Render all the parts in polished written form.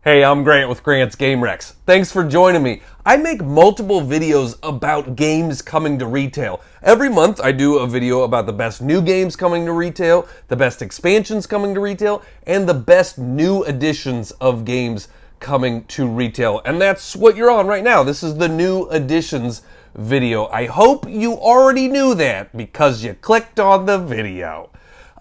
Hey, I'm Grant with Grant's Game Rex. Thanks for joining me. I make multiple videos about games coming to retail. Every month I do a video about the best new games coming to retail, the best expansions coming to retail, and the best new editions of games coming to retail. And that's what you're on right now. This is the new editions video. I hope you already knew that because you clicked on the video.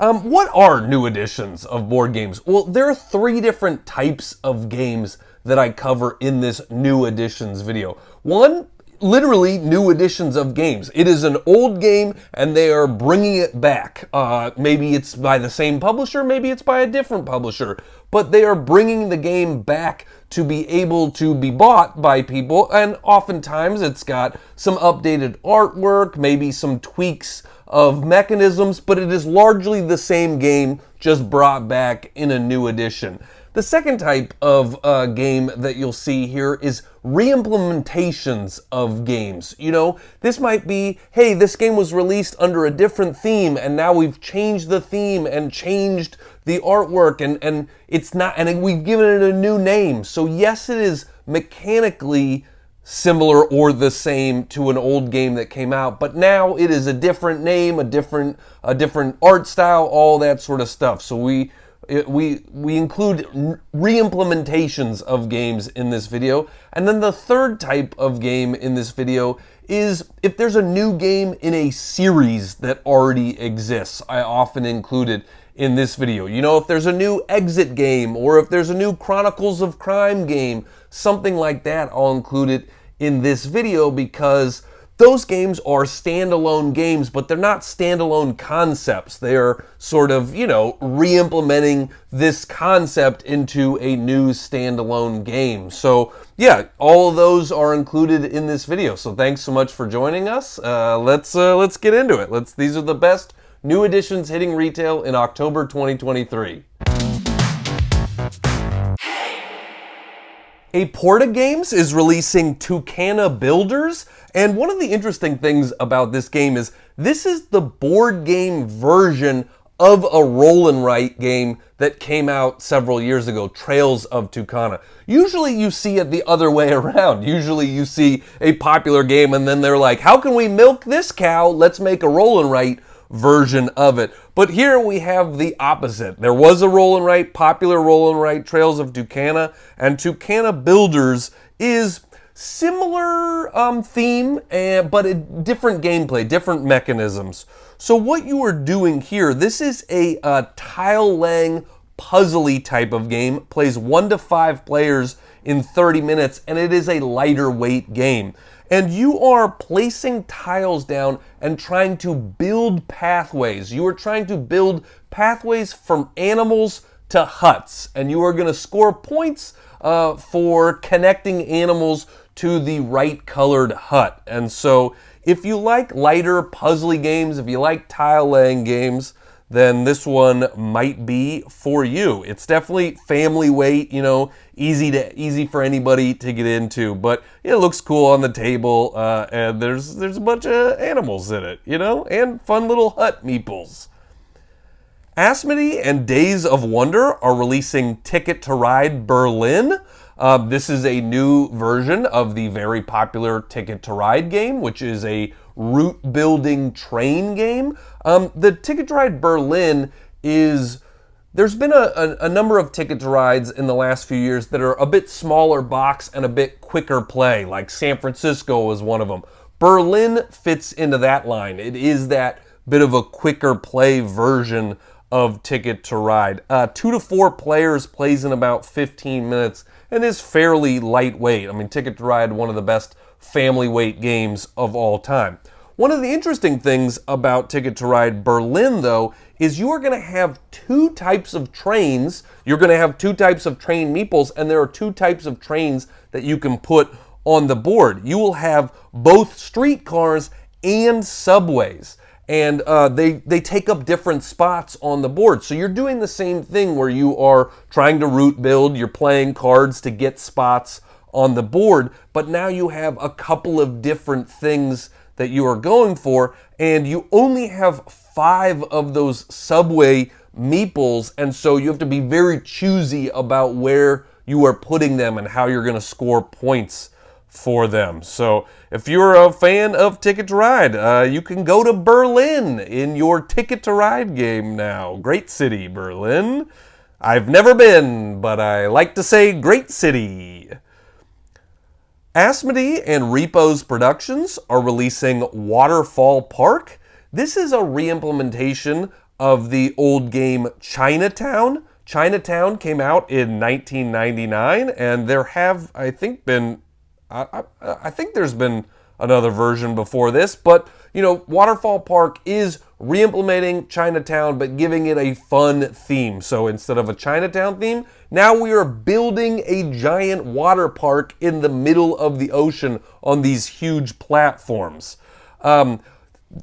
What are new editions of board games? Well, there are three different types of games that I cover in this new editions video. One, literally new editions of games. It is an old game and they are bringing it back. Maybe it's by the same publisher, maybe it's by a different publisher, but they are bringing the game back to be able to be bought by people, and oftentimes it's got some updated artwork, maybe some tweaks of mechanisms, but it is largely the same game, just brought back in a new edition. The second type of game that you'll see here is re-implementations of games. You know, this might be, hey, this game was released under a different theme and now we've changed the theme and changed the artwork and it's not, and we've given it a new name. So yes, it is mechanically similar or the same to an old game that came out, but now it is a different name, a different art style, all that sort of stuff. So we include re-implementations of games in this video. And then the third type of game in this video is if there's a new game in a series that already exists. I often include it in this video. You know, if there's a new Exit game or if there's a new Chronicles of Crime game, something like that, I'll include it in this video because those games are standalone games, but they're not standalone concepts. They're sort of, you know, re-implementing this concept into a new standalone game. So yeah, all of those are included in this video. So thanks so much for joining us. Let's get into it. These are the best new editions hitting retail in October 2023. Aporta Games is releasing Tucana Builders, and one of the interesting things about this game is this is the board game version of a roll and write game that came out several years ago, Trails of Tucana. Usually you see it the other way around. Usually you see a popular game and then they're like, how can we milk this cow? Let's make a roll and write version of it. But here we have the opposite. There was a roll and write, popular roll and write, Trails of Tucana, and Tucana Builders is similar theme, but a different gameplay, different mechanisms. So what you are doing here, this is a tile-laying, puzzly type of game, plays 1 to 5 players in 30 minutes, and it is a lighter weight game. And you are placing tiles down and trying to build pathways. You are trying to build pathways from animals to huts. And you are going to score points for connecting animals to the right colored hut. And so if you like lighter puzzly games, if you like tile laying games, then this one might be for you. It's definitely family weight, you know, easy for anybody to get into, but it looks cool on the table, and there's a bunch of animals in it, you know, and fun little hut meeples. Asmodee and Days of Wonder are releasing Ticket to Ride Berlin. This is a new version of the very popular Ticket to Ride game, which is a route building train game. The Ticket to Ride Berlin is, there's been a number of Ticket to Rides in the last few years that are a bit smaller box and a bit quicker play, like San Francisco was one of them. Berlin fits into that line. It is that bit of a quicker play version of Ticket to Ride. 2 to 4 players, plays in about 15 minutes and is fairly lightweight. I mean, Ticket to Ride, one of the best family weight games of all time. One of the interesting things about Ticket to Ride Berlin, though, is you are going to have 2 types of trains. You're going to have 2 types of train meeples, and there are 2 types of trains that you can put on the board. You will have both streetcars and subways, and they take up different spots on the board. So you're doing the same thing where you are trying to route build, you're playing cards to get spots on the board, but now you have a couple of different things that you are going for, and you only have 5 of those subway meeples, and so you have to be very choosy about where you are putting them and how you're going to score points for them. So if you're a fan of Ticket to Ride, you can go to Berlin in your Ticket to Ride game now. Great city, Berlin. I've never been, but I like to say great city. Asmodee and Repos Productions are releasing Waterfall Park. This is a re-implementation of the old game Chinatown. Chinatown came out in 1999, and there have, I think, been I think there's been another version before this, but you know, Waterfall Park is re-implementing Chinatown, but giving it a fun theme. So instead of a Chinatown theme, now we are building a giant water park in the middle of the ocean on these huge platforms.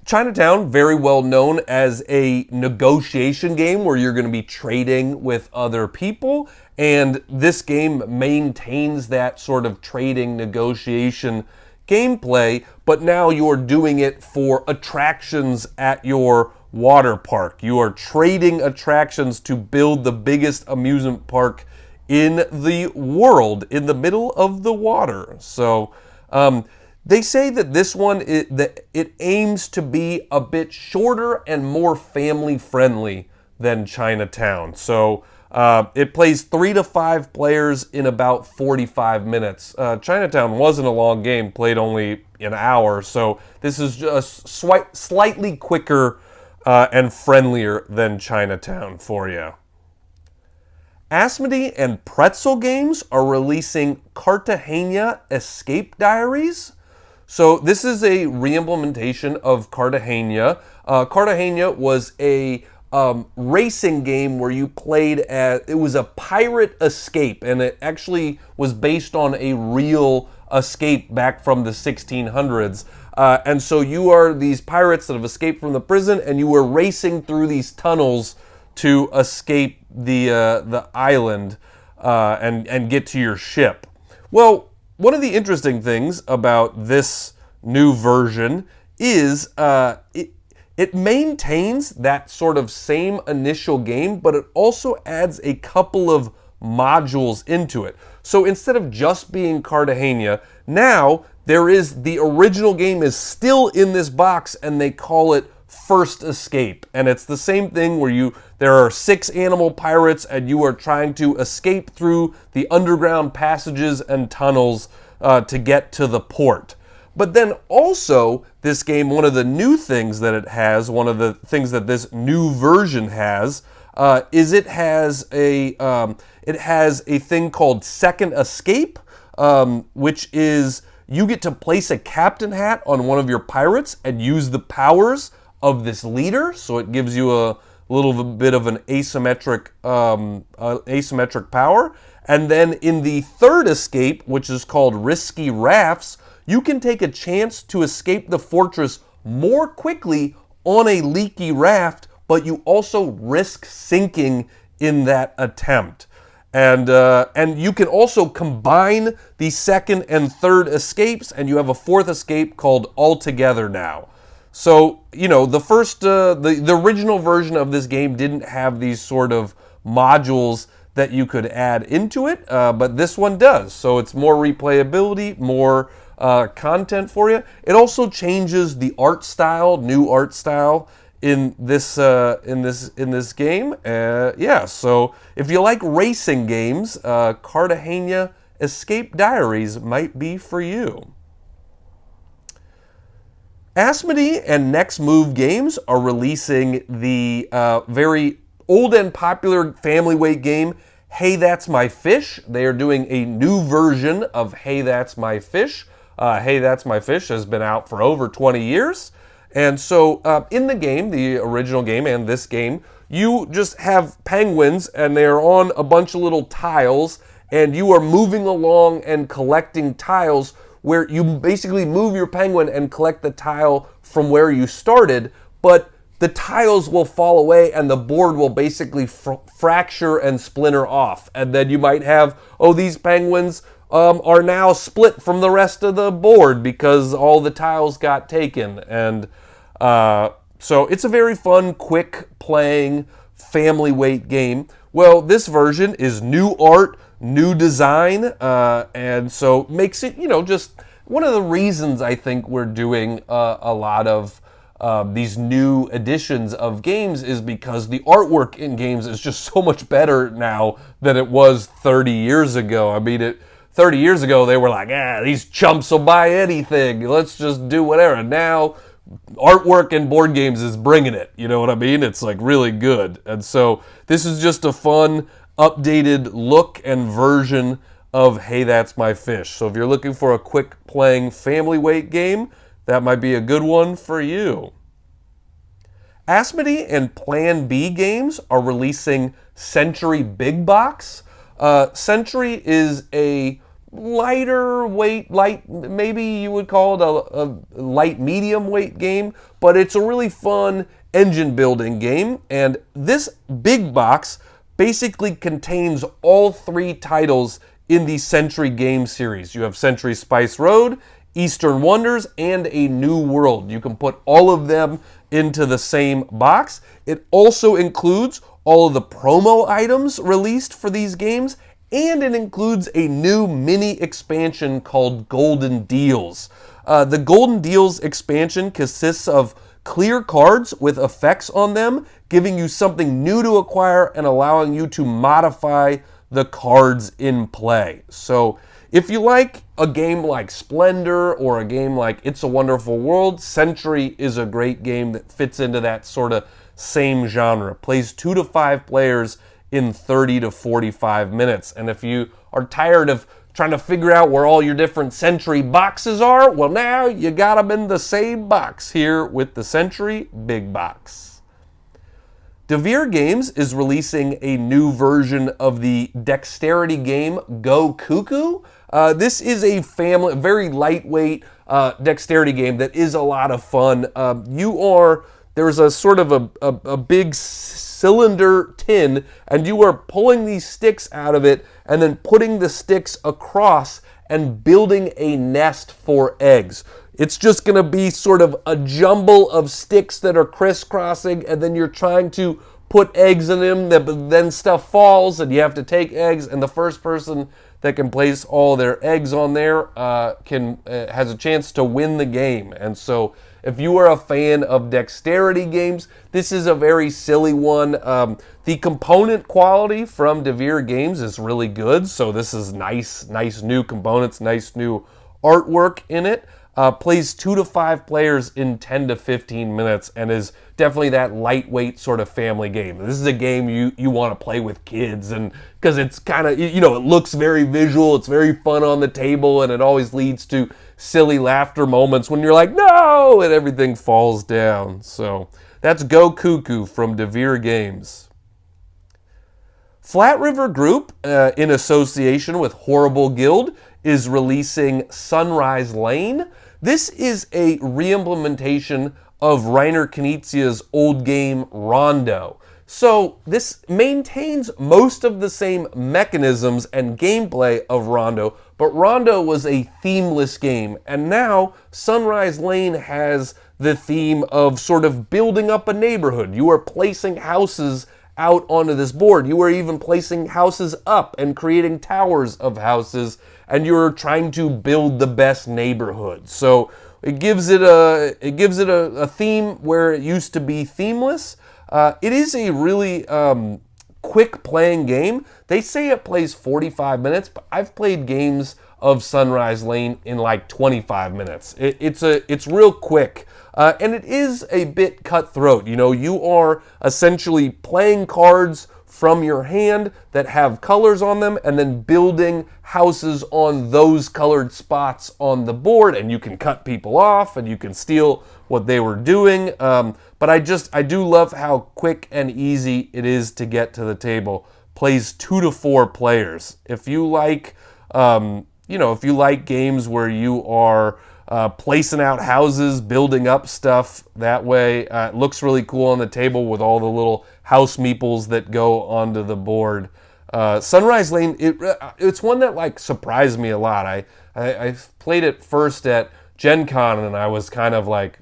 Chinatown, very well known as a negotiation game where you're going to be trading with other people, and this game maintains that sort of trading negotiation gameplay, but now you're doing it for attractions at your water park. You are trading attractions to build the biggest amusement park in the world in the middle of the water. So, they say that this one, it aims to be a bit shorter and more family-friendly than Chinatown. So it plays 3 to 5 players in about 45 minutes. Chinatown wasn't a long game, played only an hour. So this is just slightly quicker and friendlier than Chinatown for you. Asmodee and Pretzel Games are releasing Cartagena Escape Diaries. So this is a re-implementation of Cartagena. Cartagena was a racing game where you played as, it was a pirate escape, and it actually was based on a real escape back from the 1600s. And so you are these pirates that have escaped from the prison, and you were racing through these tunnels to escape the island and get to your ship. Well, one of the interesting things about this new version is it maintains that sort of same initial game, but it also adds a couple of modules into it. So instead of just being Cartagena, now there is the original game is still in this box, and they call it First Escape. And it's the same thing where there are 6 animal pirates, and you are trying to escape through the underground passages and tunnels to get to the port. But then also, this game, one of the new things that it has, one of the things that this new version has, is it has a thing called Second Escape, which is you get to place a captain hat on one of your pirates and use the powers of this leader. So it gives you a little bit of an asymmetric power. And then in the third escape, which is called Risky Rafts, you can take a chance to escape the fortress more quickly on a leaky raft, but you also risk sinking in that attempt. And you can also combine the second and third escapes, and you have a fourth escape called All Together now. So, you know, the first, the original version of this game didn't have these sort of modules that you could add into it, but this one does. So it's more replayability, more content for you. It also changes the art style, new art style in this game. Yeah, so if you like racing games, Cartagena Escape Diaries might be for you. Asmodee and Next Move Games are releasing the very old and popular family weight game, Hey That's My Fish. They are doing a new version of Hey That's My Fish. Hey That's My Fish has been out for over 20 years. And so in the game, the original game and this game, you just have penguins and they are on a bunch of little tiles, and you are moving along and collecting tiles where you basically move your penguin and collect the tile from where you started, but the tiles will fall away and the board will basically fracture and splinter off. And then you might have, oh, these penguins are now split from the rest of the board because all the tiles got taken. And so it's a very fun, quick playing, family weight game. Well, this version is new art, new design, and so makes it, just one of the reasons I think we're doing a lot of these new editions of games is because the artwork in games is just so much better now than it was 30 years ago. I mean, 30 years ago, they were like, these chumps will buy anything. Let's just do whatever. And now, artwork in board games is bringing it. You know what I mean? It's like really good. And so this is just a fun, updated look and version of Hey, That's My Fish. So if you're looking for a quick playing family weight game, that might be a good one for you. Asmodee and Plan B Games are releasing Century Big Box. Century is a lighter weight, maybe you would call it a light medium weight game, but it's a really fun engine building game. And this big box basically contains all 3 titles in the Century game series. You have Century Spice Road, Eastern Wonders, and A New World. You can put all of them into the same box. It also includes all of the promo items released for these games, and it includes a new mini expansion called Golden Deals. The Golden Deals expansion consists of clear cards with effects on them, giving you something new to acquire and allowing you to modify the cards in play. So if you like a game like Splendor or a game like It's a Wonderful World, Century is a great game that fits into that sort of same genre. Plays 2 to 5 players in 30 to 45 minutes. And if you are tired of trying to figure out where all your different Century boxes are, well, now you got them in the same box here with the Century Big Box. Devere Games is releasing a new version of the dexterity game Go Cuckoo. This is a very lightweight dexterity game that is a lot of fun. There's a sort of a big cylinder tin, and you are pulling these sticks out of it and then putting the sticks across and building a nest for eggs. It's just going to be sort of a jumble of sticks that are crisscrossing, and then you're trying to put eggs in them, but then stuff falls, and you have to take eggs, and the first person that can place all their eggs on there has a chance to win the game. And so if you are a fan of dexterity games, this is a very silly one. The component quality from Devere Games is really good, so this is nice new components, nice new artwork in it. Plays 2 to 5 players in 10 to 15 minutes and is definitely that lightweight sort of family game. This is a game you want to play with kids, and because it's kind of, it looks very visual, it's very fun on the table, and it always leads to silly laughter moments when you're like, no, and everything falls down. So that's Go Cuckoo from Devere Games. Flat River Group, in association with Horrible Guild, is releasing Sunrise Lane. This is a re-implementation of Reiner Knizia's old game Rondo. So this maintains most of the same mechanisms and gameplay of Rondo, but Rondo was a themeless game, and now Sunrise Lane has the theme of sort of building up a neighborhood. You are placing houses out onto this board. You are even placing houses up and creating towers of houses, and you're trying to build the best neighborhood. So it gives it a theme where it used to be themeless. It is a really quick playing game. They say it plays 45 minutes, but I've played games of Sunrise Lane in like 25 minutes. It's real quick. And it is a bit cutthroat. You are essentially playing cards from your hand that have colors on them and then building houses on those colored spots on the board, and you can cut people off and you can steal what they were doing. But I do love how quick and easy it is to get to the table. Plays 2 to 4 players. If you like, games where you are placing out houses, building up stuff that way. It looks really cool on the table with all the little house meeples that go onto the board. Sunrise Lane, it's one that surprised me a lot. I played it first at Gen Con, and I was kind of like,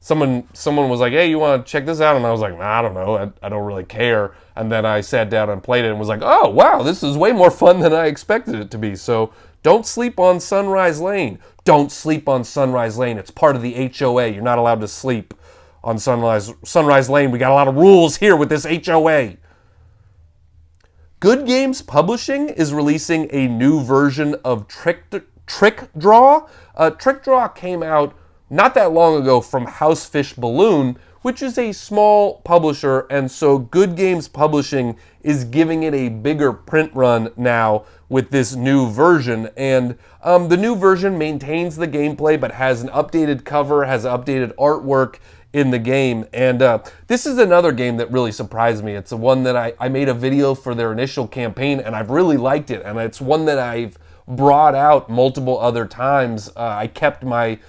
someone was like, hey, you want to check this out? And I was like, nah, I don't know. I don't really care. And then I sat down and played it and was like, oh, wow, this is way more fun than I expected it to be. So don't sleep on Sunrise Lane. Don't sleep on Sunrise Lane. It's part of the HOA. You're not allowed to sleep on Sunrise Lane. We got a lot of rules here with this HOA. Good Games Publishing is releasing a new version of Trickdraw. Trickdraw came out not that long ago from Housefish Balloon, which is a small publisher, and so Good Games Publishing is giving it a bigger print run now with this new version. And the new version maintains the gameplay, but has an updated cover, has updated artwork in the game. And this is another game that really surprised me. It's the one that I made a video for their initial campaign, and I've really liked it. And it's one that I've brought out multiple other times. I kept my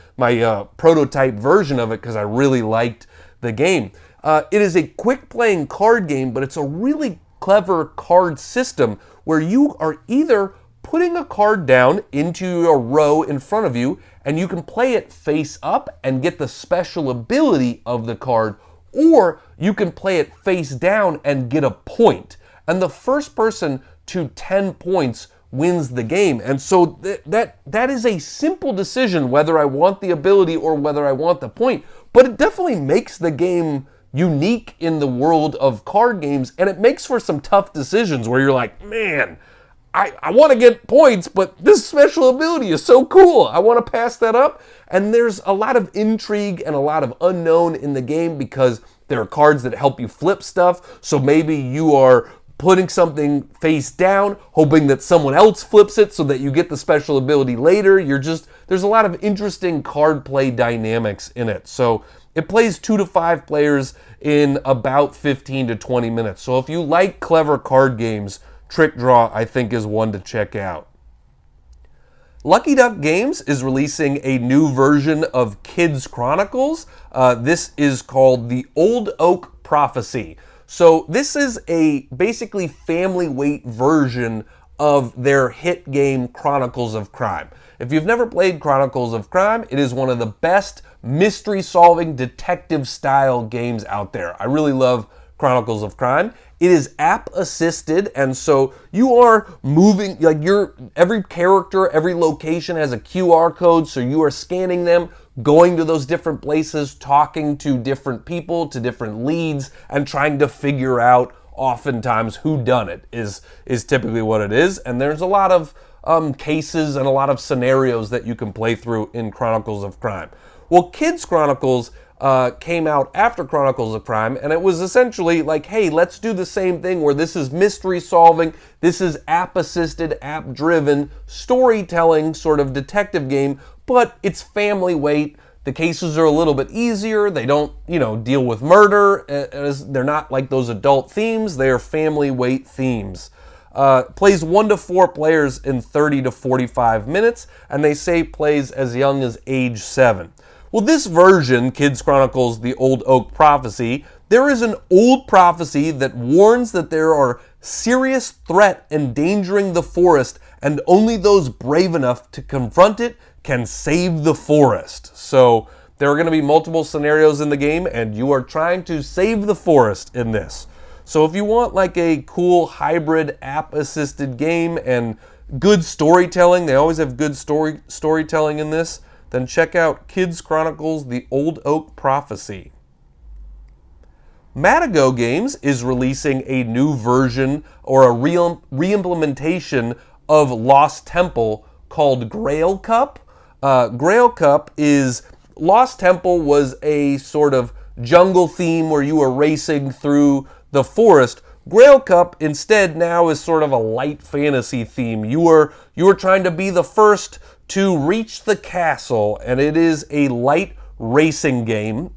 prototype version of it because I really liked the game. It is a quick playing card game, but it's a really clever card system where you are either putting a card down into a row in front of you and you can play it face up and get the special ability of the card, or you can play it face down and get a point. And the first person to 10 points wins the game. And so that is a simple decision whether I want the ability or whether I want the point, but it definitely makes the game unique in the world of card games, and it makes for some tough decisions where you're like, man, I want to get points, but this special ability is so cool. I want to pass that up. And there's a lot of intrigue and a lot of unknown in the game because there are cards that help you flip stuff. So maybe you are putting something face down, hoping that someone else flips it so that you get the special ability later. There's a lot of interesting card play dynamics in it. So it plays 2 to 5 players in about 15 to 20 minutes. So if you like clever card games, Trickdraw, I think, is one to check out. Lucky Duck Games is releasing a new version of Kids Chronicles. This is called the Old Oak Prophecy. So this is a basically family weight version of their hit game Chronicles of Crime. If you've never played Chronicles of Crime, it is one of the best mystery-solving detective-style games out there. I really love Chronicles of Crime. It is app-assisted, and so you are moving, like every character, every location has a QR code, so you are scanning them, going to those different places, talking to different people, to different leads, and trying to figure out oftentimes who done it is typically what it is. And there's a lot of cases and a lot of scenarios that you can play through in Chronicles of Crime. Well, Kids Chronicles came out after Chronicles of Crime, and it was essentially like, hey, let's do the same thing where this is mystery solving, this is app-assisted, app-driven, storytelling sort of detective game, but it's family weight. The cases are a little bit easier. They don't, deal with murder. They're not like those adult themes. They are family weight themes. Plays 1 to 4 players in 30 to 45 minutes, and they say plays as young as age 7. Well, this version, Kids Chronicles The Old Oak Prophecy, there is an old prophecy that warns that there are serious threat endangering the forest, and only those brave enough to confront it can save the forest. So there are going to be multiple scenarios in the game, and you are trying to save the forest in this. So if you want like a cool hybrid app-assisted game and good storytelling, they always have good storytelling in this, then check out Kids Chronicles The Old Oak Prophecy. Matago Games is releasing a new version or a re-implementation of Lost Temple called Grail Cup. Grail Cup is, Lost Temple was a sort of jungle theme where you were racing through the forest. Grail Cup instead now is sort of a light fantasy theme. You were trying to be the first to reach the castle, and it is a light racing game.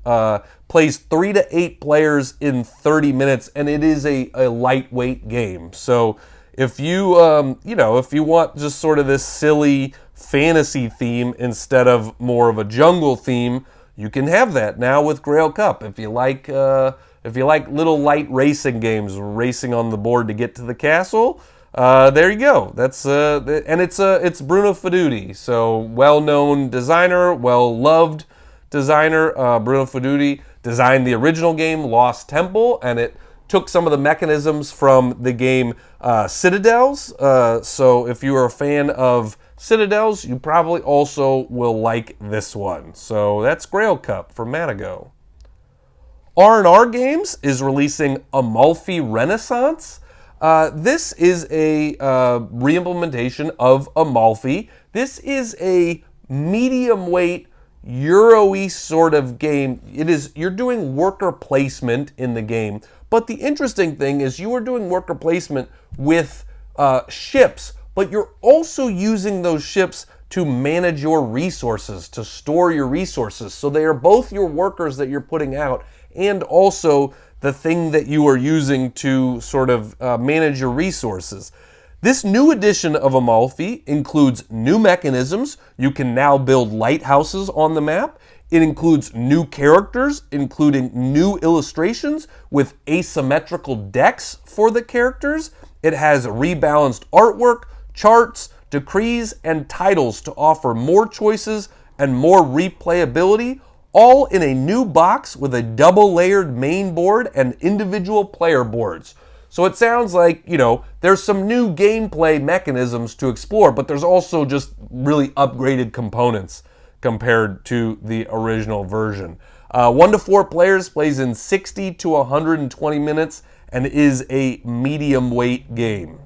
Plays 3 to 8 players in 30 minutes, and it is a lightweight game. So if you if you want just sort of this silly fantasy theme instead of more of a jungle theme, you can have that now with Grail Cup. If you like little light racing games, racing on the board to get to the castle, there you go. That's and it's Bruno Fedudi, so well-known designer, well-loved designer, Bruno Fedudi, designed the original game, Lost Temple, and it took some of the mechanisms from the game Citadels. So if you are a fan of Citadels, you probably also will like this one. So that's Grail Cup from Matago. R&R Games is releasing Amalfi Renaissance. This is a re-implementation of Amalfi. This is a medium weight Euro-y sort of game. You're doing worker placement in the game, but the interesting thing is you are doing worker placement with ships, but you're also using those ships to manage your resources, to store your resources. So they are both your workers that you're putting out and also the thing that you are using to sort of manage your resources. This new edition of Amalfi includes new mechanisms. You can now build lighthouses on the map. It includes new characters, including new illustrations with asymmetrical decks for the characters. It has rebalanced artwork, charts, decrees, and titles to offer more choices and more replayability, all in a new box with a double-layered main board and individual player boards. So it sounds like, there's some new gameplay mechanisms to explore, but there's also just really upgraded components compared to the original version. 1 to 4 players, plays in 60 to 120 minutes, and is a medium weight game.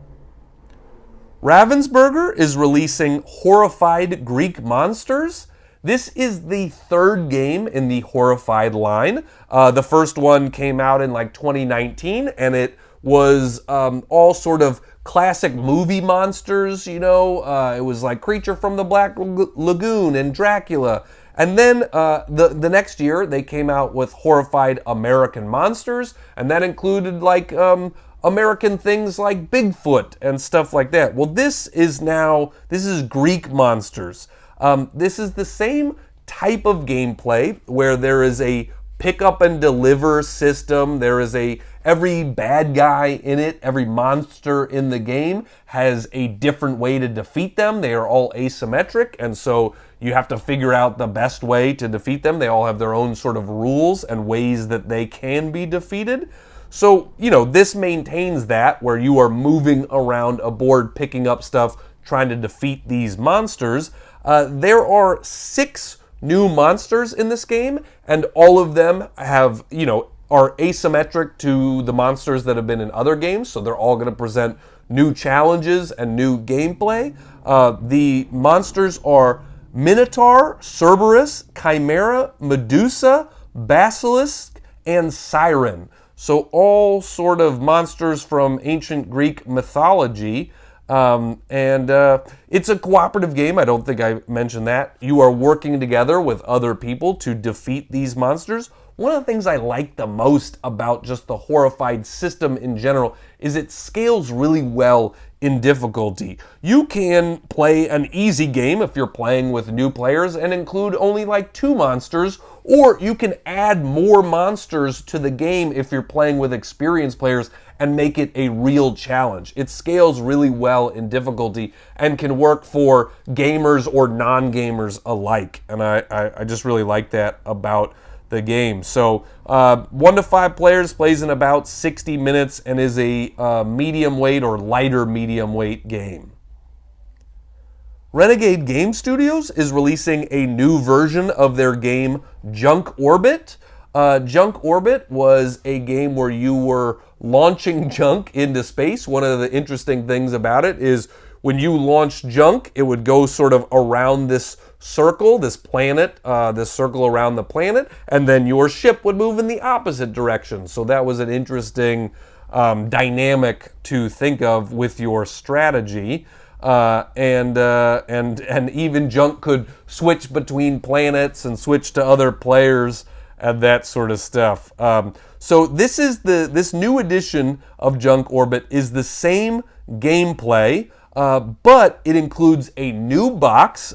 Ravensburger is releasing Horrified Greek Monsters. This is the third game in the Horrified line. The first one came out in 2019, and it was all sort of classic movie monsters, it was like Creature from the Black Lagoon and Dracula. And then the next year, they came out with Horrified American Monsters, and that included American things like Bigfoot and stuff like that. Well, this is Greek Monsters. This is the same type of gameplay where there is a pick up and deliver system. There is every bad guy in it, every monster in the game has a different way to defeat them. They are all asymmetric, and so you have to figure out the best way to defeat them. They all have their own sort of rules and ways that they can be defeated. So, this maintains that, where you are moving around a board, picking up stuff, trying to defeat these monsters. There are 6 new monsters in this game, and all of them have, are asymmetric to the monsters that have been in other games, so they're all going to present new challenges and new gameplay. The monsters are Minotaur, Cerberus, Chimera, Medusa, Basilisk, and Siren. So all sort of monsters from ancient Greek mythology. It's a cooperative game. I don't think I mentioned that. You are working together with other people to defeat these monsters. One of the things I like the most about just the Horrified system in general is it scales really well in difficulty. You can play an easy game if you're playing with new players and include only 2 monsters, or you can add more monsters to the game if you're playing with experienced players and make it a real challenge. It scales really well in difficulty and can work for gamers or non-gamers alike. And I just really like that about the game. So 1 to 5 players, plays in about 60 minutes, and is a medium weight or lighter medium weight game. Renegade Game Studios is releasing a new version of their game Junk Orbit. Junk Orbit was a game where you were launching junk into space. One of the interesting things about it is when you launched junk, it would go sort of around this circle, this planet, this circle around the planet, and then your ship would move in the opposite direction. So that was an interesting dynamic to think of with your strategy. And even junk could switch between planets and switch to other players and that sort of stuff. So this new edition of Junk Orbit is the same gameplay, but it includes a new box,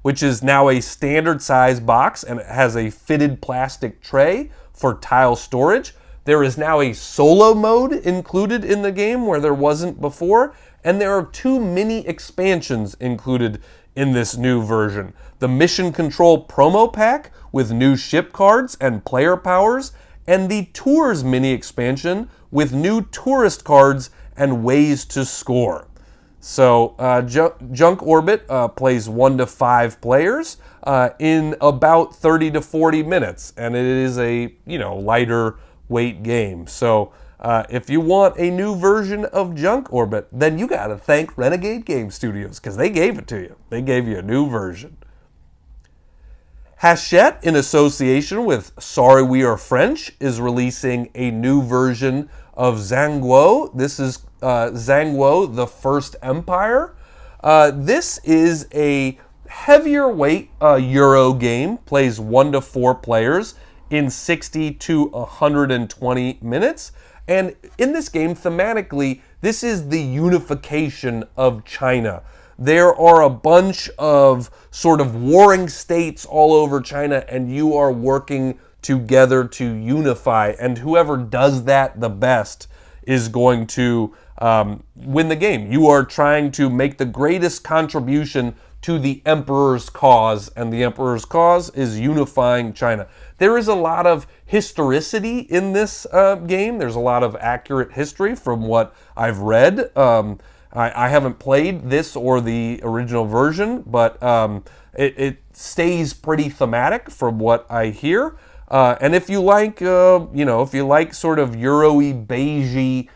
which is now a standard size box, and it has a fitted plastic tray for tile storage. There is now a solo mode included in the game where there wasn't before, and there are 2 mini expansions included in this new version. The Mission Control promo pack with new ship cards and player powers, and the Tours mini expansion with new tourist cards and ways to score. So Junk Orbit plays 1 to 5 players in about 30 to 40 minutes, and it is a lighter weight game. So if you want a new version of Junk Orbit, then you got to thank Renegade Game Studios, because they gave it to you. They gave you a new version. Hachette, in association with Sorry We Are French, is releasing a new version of Zhanguo. This is Zhanguo, the First Empire. This is a heavier weight Euro game, plays 1 to 4 players in 60 to 120 minutes. And in this game, thematically, this is the unification of China. There are a bunch of sort of warring states all over China, and you are working together to unify. And whoever does that the best is going to win the game. You are trying to make the greatest contribution to the Emperor's cause, and the Emperor's cause is unifying China. There is a lot of historicity in this game. There's a lot of accurate history from what I've read. I haven't played this or the original version, but it stays pretty thematic from what I hear. And if you like, if you like sort of Euro-y, beige-y,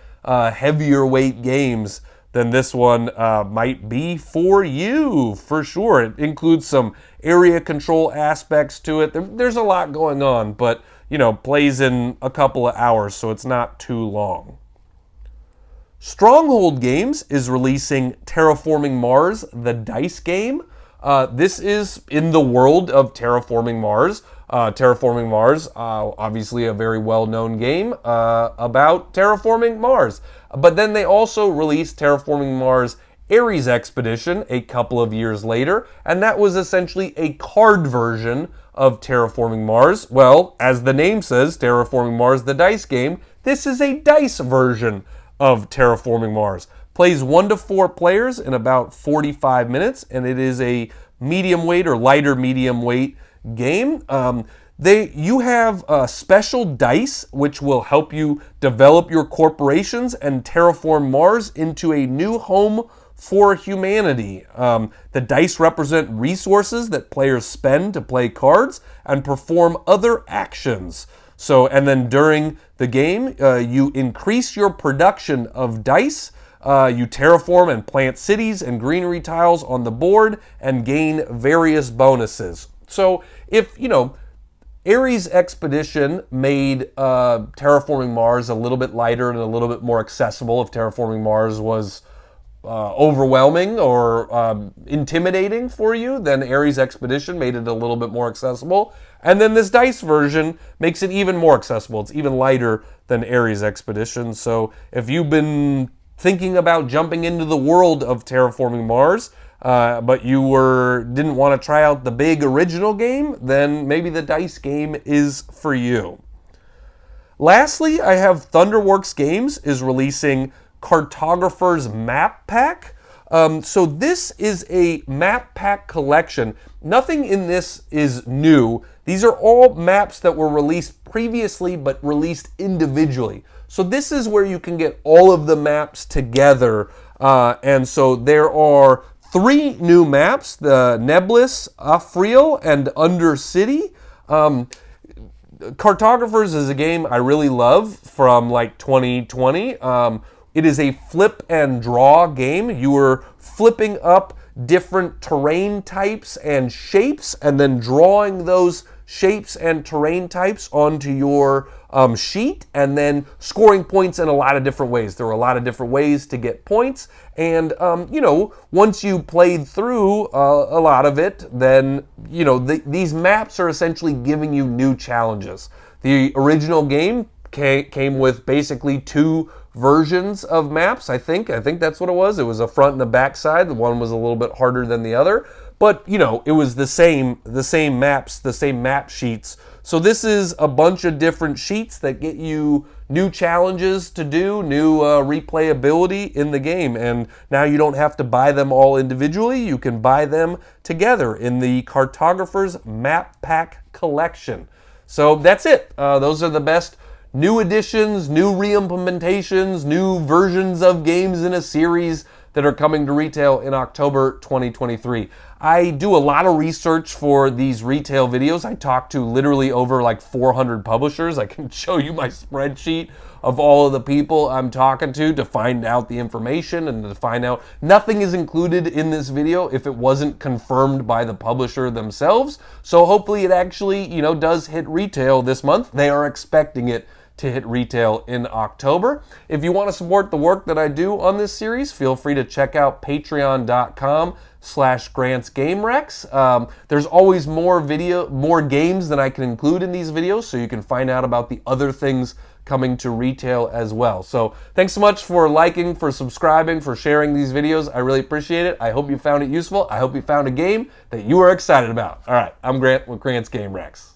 heavier weight games, then this one might be for you, for sure. It includes some area control aspects to it. There's a lot going on, but, plays in a couple of hours, so it's not too long. Stronghold Games is releasing Terraforming Mars, the dice game. This is in the world of Terraforming Mars. Terraforming Mars, obviously a very well-known game about terraforming Mars. But then they also released Terraforming Mars Ares Expedition a couple of years later, and that was essentially a card version of Terraforming Mars. Well, as the name says, Terraforming Mars, the dice game, this is a dice version of Terraforming Mars. Plays 1 to 4 players in about 45 minutes, and it is a medium weight or lighter medium weight game. You have special dice which will help you develop your corporations and terraform Mars into a new home for humanity. The dice represent resources that players spend to play cards and perform other actions. And then during the game, you increase your production of dice. You terraform and plant cities and greenery tiles on the board and gain various bonuses. So if, Ares Expedition made Terraforming Mars a little bit lighter and a little bit more accessible. If Terraforming Mars was overwhelming or intimidating for you, then Ares Expedition made it a little bit more accessible. And then this dice version makes it even more accessible. It's even lighter than Ares Expedition. So if you've been thinking about jumping into the world of Terraforming Mars, but you didn't want to try out the big original game, then maybe the dice game is for you. Lastly, I have Thunderworks Games is releasing Cartographers Map Pack. So this is a map pack collection. Nothing in this is new. These are all maps that were released previously but released individually. So this is where you can get all of the maps together. And so there are 3 new maps, the Neblis, Afriel, and Undercity. Cartographers is a game I really love from like 2020. It is a flip and draw game. You are flipping up different terrain types and shapes and then drawing those shapes and terrain types onto your sheet and then scoring points in a lot of different ways. There are a lot of different ways to get points, and once you played through a lot of it, then these maps are essentially giving you new challenges. The original game came with basically 2 versions of maps, I think that's what it was. It was a front and a back side. The one was a little bit harder than the other. but you know, it was the same maps, the same map sheets. So this is a bunch of different sheets that get you new challenges to do, new replayability in the game. And now you don't have to buy them all individually. You can buy them together in the Cartographers Map Pack collection. So that's it. Those are the best new additions, new re-implementations, new versions of games in a series that are coming to retail in October 2023. I do a lot of research for these retail videos. I talk to literally over like 400 publishers. I can show you my spreadsheet of all of the people I'm talking to find out the information and to find out. Nothing is included in this video if it wasn't confirmed by the publisher themselves. So hopefully it actually, you know, does hit retail this month. They are expecting it to hit retail in October. If you want to support the work that I do on this series, feel free to check out patreon.com/GrantsGameRex. There's always more games than I can include in these videos, so you can find out about the other things coming to retail as well. So thanks so much for liking, for subscribing, for sharing these videos. I really appreciate it. I hope you found it useful. I hope you found a game that you are excited about. All right, I'm Grant with Grant's Game Rex.